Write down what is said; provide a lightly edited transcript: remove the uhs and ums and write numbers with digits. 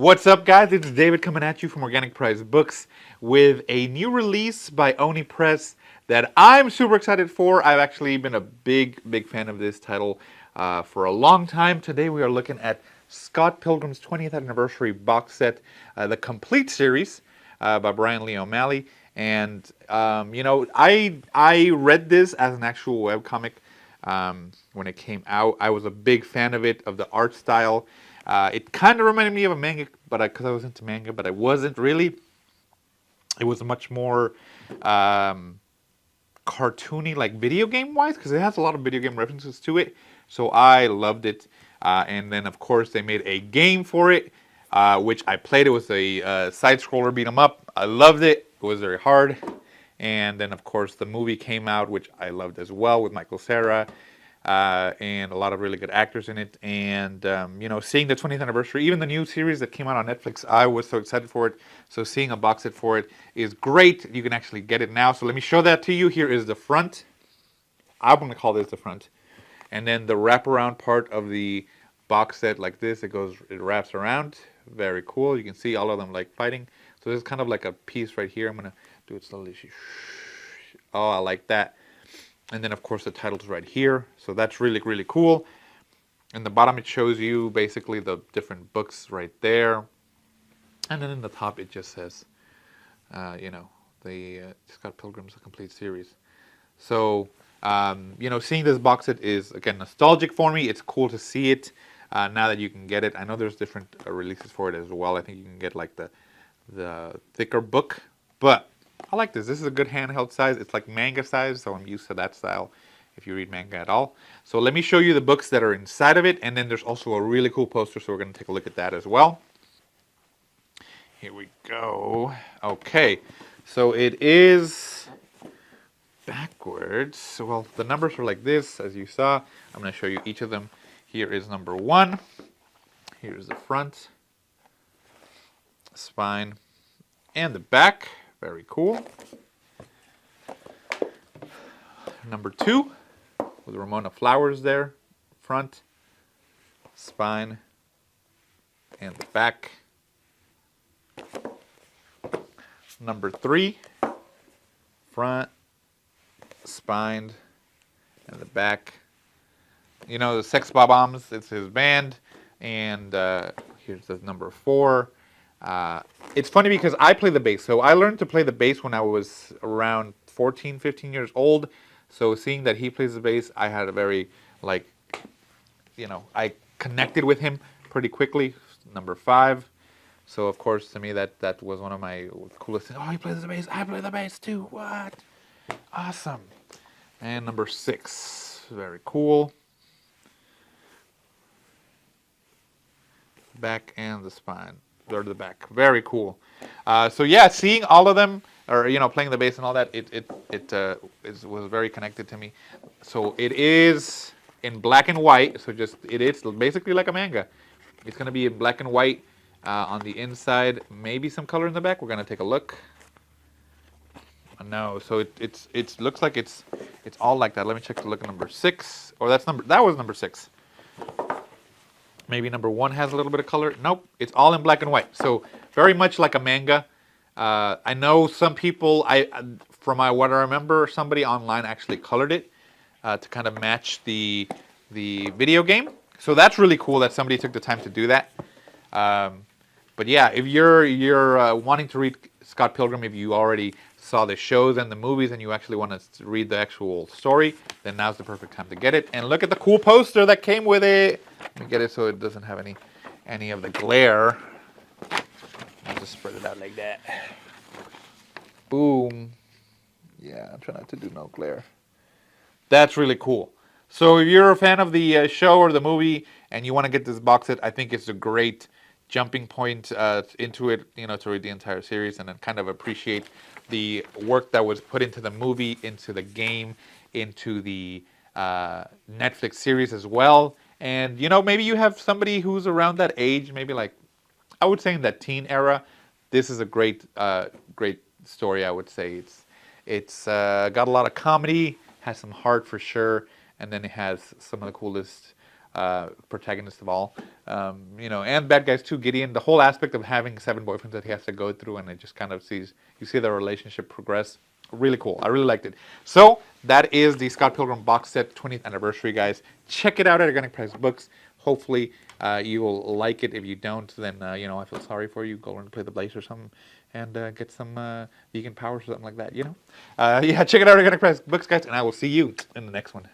What's up, guys? It's David coming at you from Organic Priced Books with a new release by Oni Press that I'm super excited for. I've actually been a big fan of this title for a long time. Today we are looking at Scott Pilgrim's 20th anniversary box set, the complete series by Brian Lee O'Malley. And I read this as an actual webcomic when it came out. I was a big fan of it, of the art style. It kind of reminded me of a manga, but because I was into manga, but I wasn't really. It was much more cartoony, like video game wise, because it has a lot of video game references to it. So I loved it. And then of course they made a game for it, which I played. It was a side scroller beat 'em up. I loved it. It was very hard. And then of course the movie came out, which I loved as well, with Michael Cera. And a lot of really good actors in it. And, seeing the 20th anniversary, even the new series that came out on Netflix, I was so excited for it. So seeing a box set for it is great. You can actually get it now. So let me show that to you. Here is the front. I'm going to call this the front. And then the wraparound part of the box set like this, it wraps around. Very cool. You can see all of them like fighting. So this is kind of like a piece right here. I'm going to do it slowly. Oh, I like that. And then, of course, the title's right here. So that's really, really cool. In the bottom, it shows you basically the different books right there. And then in the top, it just says, the Scott Pilgrim's a complete series. So, seeing this box set is, again, nostalgic for me. It's cool to see it now that you can get it. I know there's different releases for it as well. I think you can get, like, the thicker book. But I like this. This is a good handheld size. It's like manga size, so I'm used to that style if you read manga at all. So let me show you the books that are inside of it, and then there's also a really cool poster, so we're going to take a look at that as well. Here we go. Okay, so it is backwards. Well, the numbers are like this, as you saw. I'm going to show you each of them. Here is number 1. Here's the front, spine, and the back. Very cool. Number 2, with Ramona Flowers there, front, spine, and the back. Number 3, front, spine, and the back. You know, the Sex Bob-ombs, it's his band. And here's the number 4. It's funny because I play the bass. So I learned to play the bass when I was around 14, 15 years old. So seeing that he plays the bass, I had a very, I connected with him pretty quickly. Number 5. So, of course, to me, that was one of my coolest things. Oh, he plays the bass. I play the bass, too. What? Awesome. And number 6. Very cool. Back and the spine. Or the back. Very cool. So yeah, seeing all of them, or playing the bass and all that, it was very connected to me. So it is in black and white. So it is basically like a manga. It's gonna be in black and white on the inside. Maybe some color in the back. We're gonna take a look. No, so it looks like it's all like that. Let me check the look at number 6. Or that was number 6. Maybe number 1 has a little bit of color. Nope, it's all in black and white. So very much like a manga. I know some people, from what I remember, somebody online actually colored it to kind of match the video game. So that's really cool that somebody took the time to do that. But yeah, if you're wanting to read Scott Pilgrim, if you already saw the shows and the movies and you actually want to read the actual story, then now's the perfect time to get it. And look at the cool poster that came with it. Let me get it so it doesn't have any of the glare. I'll just spread it out like that. Boom. Yeah, I'm trying not to do no glare. That's really cool. So if you're a fan of the show or the movie and you want to get this box set, I think it's a great jumping point into it, to read the entire series and then kind of appreciate the work that was put into the movie, into the game, into the Netflix series as well. And, maybe you have somebody who's around that age, maybe like, I would say in that teen era. This is a great story, I would say. It's got a lot of comedy, has some heart for sure, and then it has some of the coolest protagonist of all. You know, and bad guys too. Gideon, the whole aspect of having 7 boyfriends that he has to go through, and it just kind of you see their relationship progress. Really cool. I really liked it. So that is the Scott Pilgrim box set 20th anniversary, guys. Check it out at Organic Price Books. Hopefully you will like it. If you don't, then you know, I feel sorry for you. Go learn to play the bass or something, and get some vegan powers or something like that. You know, yeah. Check it out at Organic Price Books, guys, and I will see you in the next one.